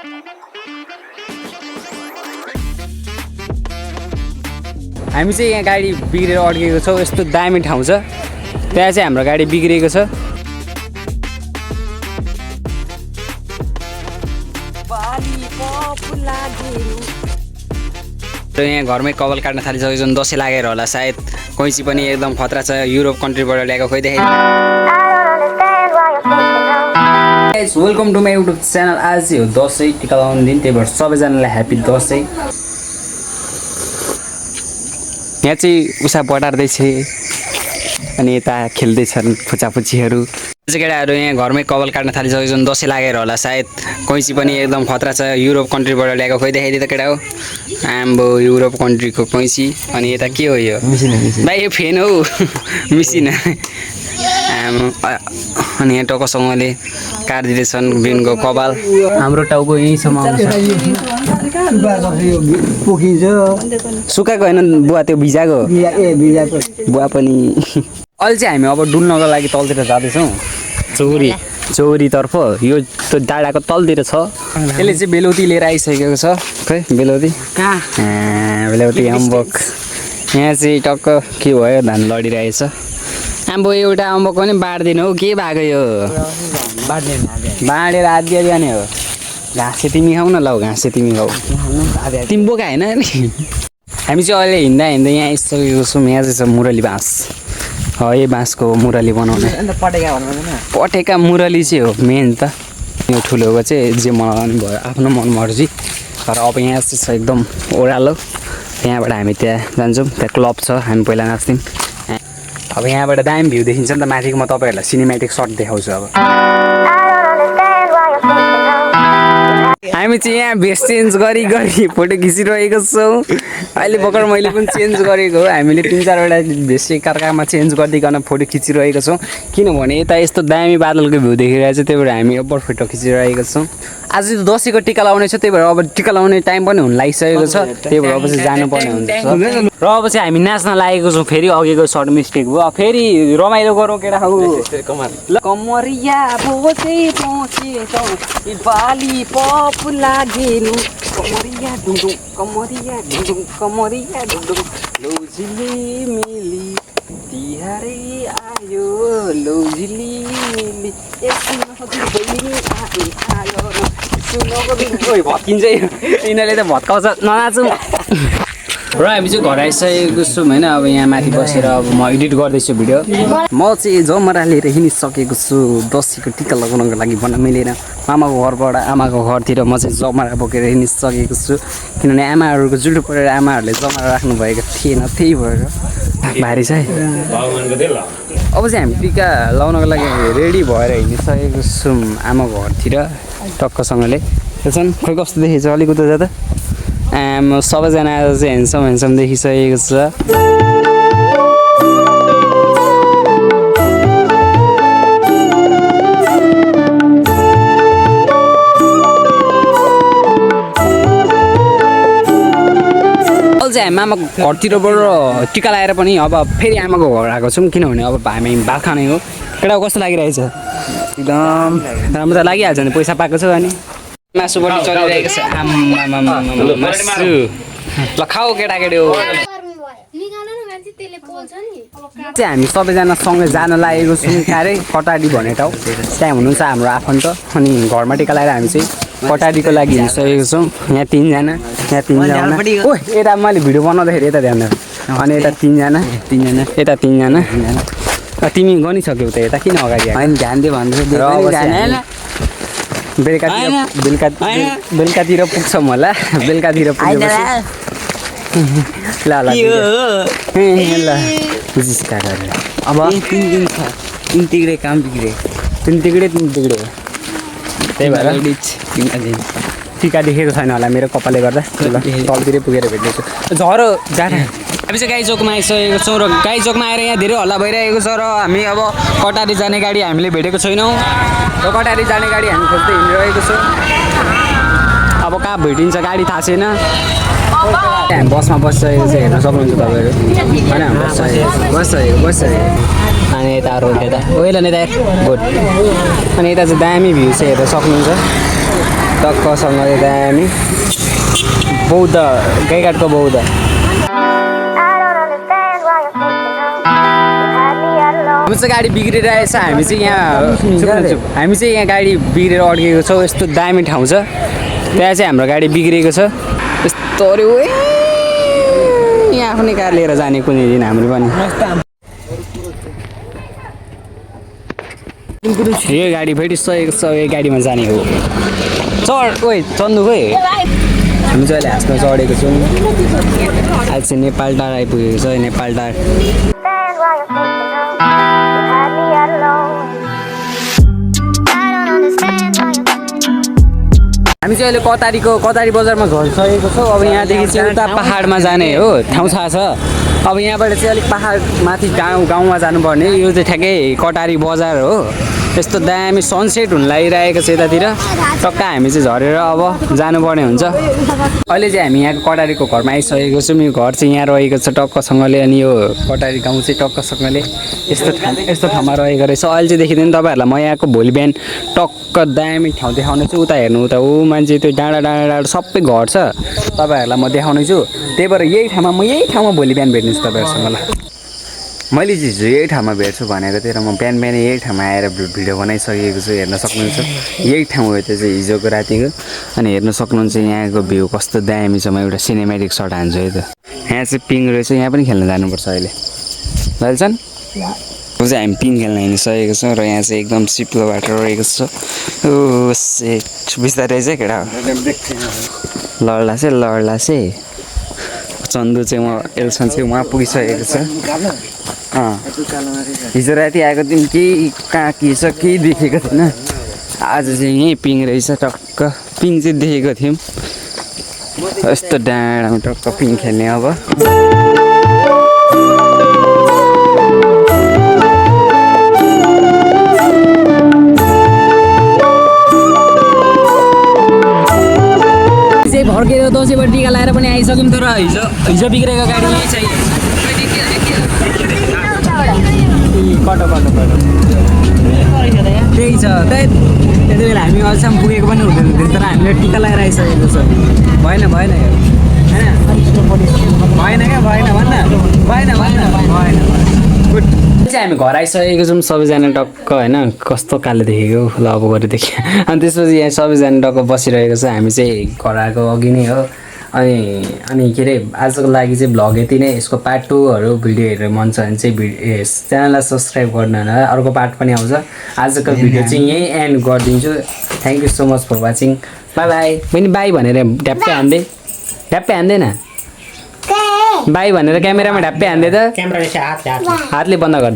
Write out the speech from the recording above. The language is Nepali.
हामी चाहिँ यहाँ गाडी बिग्रेर अड्केको छौँ। यस्तो दामी ठाउँ छ, त्यहाँ चाहिँ हाम्रो गाडी बिग्रेको छ। यहाँ घरमै कपाल काट्न थालिसकेको छ। दसैँ लागेर होला सायद। कैँची पनि एकदम खतरा छ, युरोप कन्ट्रीबाट ल्याएको। खोइ देखेँ। Welcome to my YouTube channel. आज चाहिँ हो दसैँ, टिका लगाउने दिन, त्यही भएर सबैजनालाई ह्याप्पी दसैँ। यहाँ चाहिँ उषा बटार्दैछ अनि यता खेल्दैछन् फुचाफुचीहरू। केटाहरू यहाँ घरमै कपाल काट्न थालिसकेको छ। दसैँ लागेर होला सायद। कैँची पनि एकदम खतरा छ, युरोप कन्ट्रीबाट ल्याएको। खोइ देखाइदियो त केटा हो। आम्बो युरोप कन्ट्रीको कैँची। अनि यता के हो यो? भाइ यो फेन हौ, मिसिन। अनि यहाँ टक्कसँगले काटिदिँदैछन् बिनको कपाल। हाम्रो टाउको यहीँसम्म सुकाएको होइन बुवा, त्यो भिजाएको। बुवा पनि। अहिले चाहिँ हामी अब डुल्नको लागि तलतिर जाँदैछौँ। चौरीतर्फ। यो त्यो डाँडाको तलतिर छ। यसले चाहिँ बेलौती लिएर आइसकेको छ। खै बेलौती कहाँ? बेलौती अम्बक। यहाँ चाहिँ टक्क के भयो, धान लडिरहेछ। आम्बो एउटा अम्बक पनि बाँड्दैन हौ, के भएको यो? बाँडेर आधी आधी जाने हो। घाँस चाहिँ तिमी खाऊ न, ल घाँस चाहिँ तिमी खाऊ। तिमी बोका होइन नि। हामी चाहिँ अहिले हिँड्दा हिँड्दा यहाँ आइसकेको छौँ। यहाँ चाहिँ छ मुरली बाँस। यही बाँसको मुरली बनाउने। पटेका मुरली चाहिँ हो मेन त। यो ठुलोको चाहिँ जे बनाउने भयो, आफ्नो मनमर्जी। तर अब यहाँ चाहिँ छ एकदम ओह्रालो। त्यहाँबाट हामी त्यहाँ जान्छौँ। त्यहाँ क्लब छ, हामी पहिला नाच्थ्यौँ। अब यहाँबाट दामी भ्यू देखिन्छ नि त माथिको। म तपाईँहरूलाई सिनेमेटिक सर्ट देखाउँछु। अब हामी चाहिँ यहाँ भेस्ट चेन्ज गरी फोटो खिचिरहेको छौँ। अहिले भर्खर मैले पनि चेन्ज गरेको हो। हामीले 3-4वटा भेस्ट एकअर्कामा चेन्ज गरिदिकन फोटो खिचिरहेको छौँ। किनभने यता यस्तो दामी बादलको भ्यू देखिरहेको छ, त्यही भएर हामी अब फोटो खिचिरहेको छौँ। आज दसैँको टिका लगाउने छ, त्यही भएर अब टिका लगाउने टाइम पनि हुन लागिसकेको छ। त्यही भएर अब चाहिँ जानुपर्ने हुन्छ। र अब चाहिँ हामी नाच्न लागेको छौँ। फेरि अघिको सर्ट मिस्टेक भयो, फेरि रमाइलो गरौँ केटा हो। कमरिया बोचे पहुँचे बाली पप लागेनु। कमरिया ढुङढुङ, कमरिया ढुङढुङ, कमरिया ढुङढुङ। लौजिली मिली तिहारै आयो, लौजिली मिली भत्किन्छ। यिनीहरूले त भत्काउँछ, ननाचौँ। र हामी चाहिँ घर आइसकेको छौँ होइन। अब यहाँ माथि बसेर अब म एडिट गर्दैछु भिडियो। म चाहिँ जमरा लिएर हिँडिसकेको छु दसैँको टिका लगाउनको लागि भन्न मिलेन। मामाको घरबाट आमाको घरतिर म चाहिँ जमरा बोकेर हिँडिसकेको छु। किनभने आमाहरूको जुटो परेर आमाहरूले जमरा राख्नुभएको थिएन, त्यही भएर भारी छ है। अब चाहिँ हामी टिका लगाउनको लागि रेडी भएर हिँडिसकेको छौँ आमाको घरतिर टक्कसँगले। त्यसो खोइ कस्तो देखेछ अलिक उता जाँदा। सबैजना आज चाहिँ ह्यान्डसम देखिसकेको छ। चाहिँ हामी आमाको घरतिरबाट टिका लगाएर पनि अब फेरि आमाको घर आएको छौँ। किनभने अब हामी भात खाने हो। केटा कस्तो लागिरहेछ? एकदम राम्रो त लागिहाल्छ नि, पैसा पाएको छ अनि। मासुपट्टि चलिरहेको छ। मासु ल खाऊ केटाकेटी हो। चाहिँ हामी सबैजना सँगै जान लागेको छौँ क्यारे कटाडी भन्ने ठाउँ। त्यहाँ हुनुहुन्छ हाम्रो आफन्त। अनि घरमा टिका लगाएर हामी चाहिँ कटाडीको लागि हिँडिसकेको छौँ। यहाँ 3जना, यहाँ 3जना। ओ यता मैले भिडियो बनाउँदाखेरि यता ध्यान। अनि यता 3जना, यता 3जना। तिमी गनिसक्यौ त यता, किन अगाडि आयो? ध्यान दियो भन्दैछ। बेलुकातिर पुग्छौँ होला। बेलुकातिर पुगेपछि ल ल बुझिस् का गरेर। अब 3 दिन छ। 3 तिग्रे काम बिग्रे। 3 तिग्रे त्यही भएर टिका देखेको छैन होला मेरो कपालले गर्दा। तलतिरै पुगेर भेट्दैछु। झरो जाडा। हामी चाहिँ गाई चोकमा आइसकेको छौँ र गाई चोकमा आएर यहाँ धेरै हल्ला भइरहेको छ। र हामी अब कटारी जाने गाडी हामीले भेटेको छैनौँ। र कटारी जाने गाडी हामी खोज्दै हिँडिरहेको छौँ। अब कहाँ भेटिन्छ गाडी थाहा छैन। हामी बसमा बसिसकेको चाहिँ हेर्न सक्नुहुन्छ तपाईँहरू होइन। बसिसकेको अनि यता रोड यता ओइल नि यता गुड। अनि यता चाहिँ दामी भ्यू चाहिँ हेर्न सक्नुहुन्छ। टक्कसँगले दामी बौद्ध गाईघाटको बौद्ध हाम्रो चाहिँ गाडी बिग्रिरहेछ हामी चाहिँ यहाँ गाडी बिग्रेर अड्केको छौँ यस्तो दामी ठाउँ छ त्यहाँ चाहिँ हाम्रो गाडी बिग्रेको छ यस्तो अरे यहाँ आफ्नै कार लिएर जाने कुनै दिन हाम्रो पनि यो गाडी फेरि सही गाडीमा जाने हो चढ्नु खोइ हामी चाहिँ अहिले हाँसमा चढेको छौँ अहिले चाहिँ नेपाल टार आइपुगेको छ नेपाल टार हामी चाहिँ अहिले कतारी बजारमा घर सकेको छौँ अब यहाँदेखि चाहिँ उता पाहाडमा जाने हो ठाउँ थाहा छ अब यहाँबाट चाहिँ अलिक पाहाड माथि गाउँमा जानुपर्ने यो चाहिँ ठ्याक्कै कटारी बजार हो यस्तो दामी सनसेट हुन लागिरहेको छ यतातिर टक्क हामी चाहिँ झरेर अब जानुपर्ने हुन्छ अहिले चाहिँ हामी यहाँको कटारीको घरमा आइसकेको छौँ यो घर चाहिँ यहाँ रहेको छ टक्कसँगले अनि यो कटारी गाउँ चाहिँ टक्कसँगले यस्तो ठाउँमा रहेको रहेछ अहिले चाहिँ देखिँदैन तपाईँहरूलाई म यहाँको भोलि बिहान टक्क दामी ठाउँ देखाउने छु उता हेर्नु उता ऊ मान्छे त्यो डाँडा सबै घर छ तपाईँहरूलाई म देखाउने छु त्यही भएर यही ठाउँमा भोलि बिहान भेट्नु छु तपाईँहरूसँग ल मैले चाहिँ हिजो यही ठाउँमा भेट्छु भनेको थिएँ र म बिहान यही ठाउँमा आएर भिडियो बनाइसकेको छु हेर्न सक्नुहुन्छ यही ठाउँ हो त्यो चाहिँ हिजोको रातिको अनि हेर्न सक्नुहुन्छ यहाँको भ्यू कस्तो दामी छ म एउटा सिनेमेटिक सट हान्छु है त यहाँ चाहिँ पिङ रहेछ यहाँ पनि खेल्न जानुपर्छ अहिले भइहाल्छन् अब चाहिँ हामी पिङ खेल्न हिँडिसकेको छौँ र यहाँ चाहिँ एकदम सिप्लो बाटो रहेको छ ओ सेट बिस्तारै चाहिँ केटा लड्ला चाहिँ चन्दु चाहिँ एल्सन चाहिँ उहाँ पुगिसकेको छ हिजो राति आएको दिन केही कहाँ के छ केही देखेको थिएन आज चाहिँ यहीँ पिङ रहेछ टक्क पिङ चाहिँ देखेको थियौँ यस्तो डाँडामा टक्क पिङ खेल्ने अब फर्केर दसैँबाट टिका लगाएर पनि आइसक्यौँ तर हिजो बिग्रेको गाडी यही चाहिँ त्यही छ त्यति बेला हामी अहिलेसम्म पुगेको पनि हुँदैन तर हामीले टिका लगाएर आइसकेको छ भएन होइन भएन गुड चाहिँ हामी घर आइसकेको छौँ सबैजना टक्क होइन कस्तो काले देखेको ल अब गएर देखेँ अनि त्यसपछि यहाँ सबैजना टक्क बसिरहेको छ हामी चाहिँ घर आएको अघि नै हो अनि के अरे आजको लागि चाहिँ भ्लग यति नै यसको पार्ट 2हरू भिडियो हेरेर मन छ भने चाहिँ च्यानललाई सब्सक्राइब गर्नु होला अर्को पार्ट पनि आउँछ आजको भिडियो चाहिँ यहीँ एन्ड गरिदिन्छु thank you so much for watching bye bye बहिनी बाई भनेर ढ्याप्पै हान्दैन बाई भनेर क्यामेरामा ढ्याप्पै हान्दै त हातले बन्द गर्नु